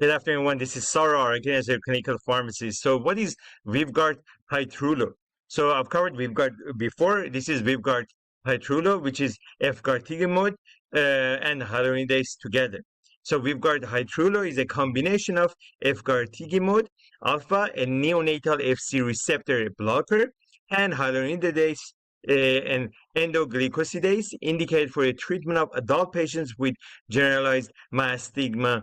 Good afternoon, everyone. This is Sarah, again as a clinical pharmacist. So what is VYVGART HYTRULO? So I've covered VYVGART before. This is VYVGART HYTRULO, which is F-gartigimod and hyaluronidase together. So VYVGART HYTRULO is a combination of F-gartigimod alpha, a neonatal FC receptor blocker, and hyaluronidase and endoglycosidase, indicated for a treatment of adult patients with generalized myasthenia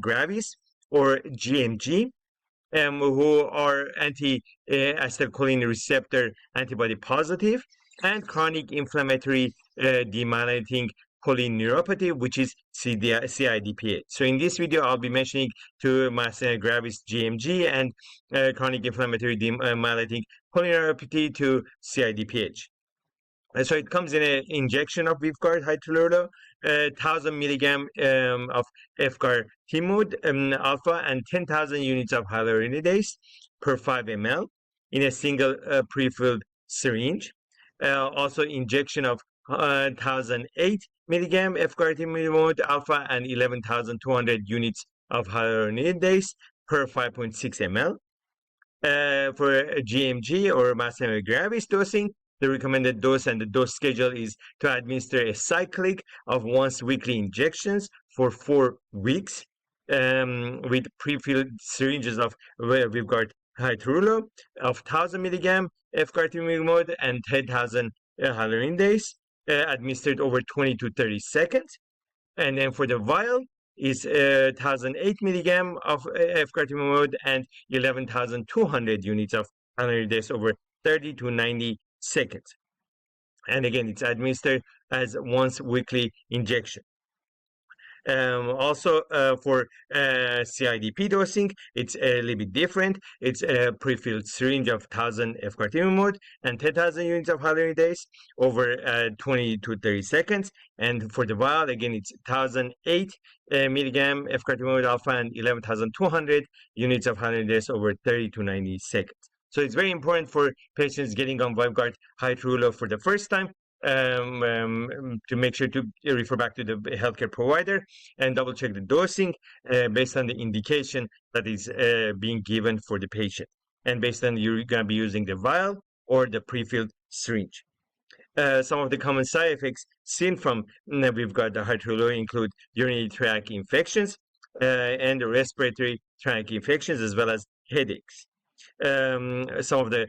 gravis or gMG, who are anti-acetylcholine receptor antibody positive, and chronic inflammatory demyelinating polyneuropathy, which is CIDP. So in this video, I'll be mentioning to myasthenia gravis gMG and chronic inflammatory demyelinating polyneuropathy to CIDPH. So it comes in an injection of VYVGART HYTRULO, 1,000 milligram of F-gartigimod alpha, and 10,000 units of hyaluronidase per 5 ml in a single pre-filled syringe. Also, injection of 1,008 milligram F-gartigimod alpha and 11,200 units of hyaluronidase per 5.6 ml. For gMG or myasthenia gravis dosing, the recommended dose and the dose schedule is to administer a cyclic of once weekly injections for 4 weeks with pre-filled syringes of VYVGART HYTRULO of 1,000 milligram F-gartigimod and 10,000 hyaluronidase administered over 20 to 30 seconds. And then for the vial is 1,008 milligram of F-gartigimod and 11,200 units of hyaluronidase over 30 to 90 seconds. And again, it's administered as once weekly injection. Also, for CIDP dosing, it's a little bit different. It's a pre-filled syringe of 1,000 F-gartigimod and 10,000 units of hyaluronidase over 20 to 30 seconds. And for the vial, again, it's 1,008 milligram F-gartigimod alpha and 11,200 units of hyaluronidase over 30 to 90 seconds. So it's very important for patients getting on VYVGART HYTRULO for the first time to make sure to refer back to the healthcare provider and double check the dosing based on the indication that is being given for the patient, and based on you're going to be using the vial or the pre-filled syringe. Some of the common side effects seen from VYVGART HYTRULO include urinary tract infections and respiratory tract infections, as well as headaches. Some of the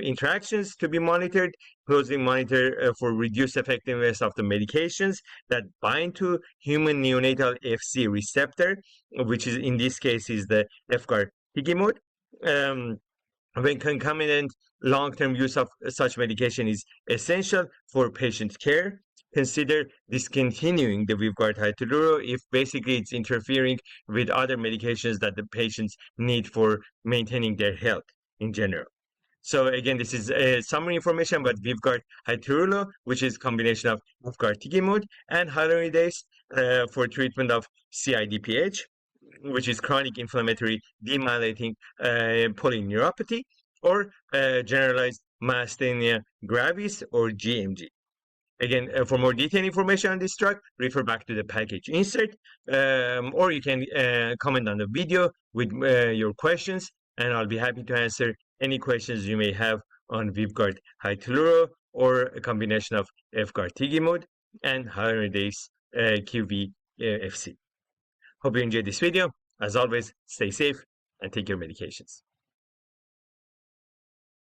interactions to be monitored: closely monitor for reduced effectiveness of the medications that bind to human neonatal FC receptor, which is in this case is the F-gartigimod. When concomitant long-term use of such medication is essential for patient care, consider discontinuing the VYVGART HYTRULO if basically it's interfering with other medications that the patients need for maintaining their health in general. So again, this is summary information about VYVGART HYTRULO, which is a combination of F-gartigimod and hyaluronidase for treatment of CIDPH, which is chronic inflammatory demyelinating polyneuropathy, or generalized myasthenia gravis or gMG. Again, for more detailed information on this drug, refer back to the package insert, or you can comment on the video with your questions, and I'll be happy to answer any questions you may have on VYVGART HYTRULO or a combination of F-gartigimod and hyaluronidase QV-FC. Hope you enjoyed this video. As always, stay safe and take your medications.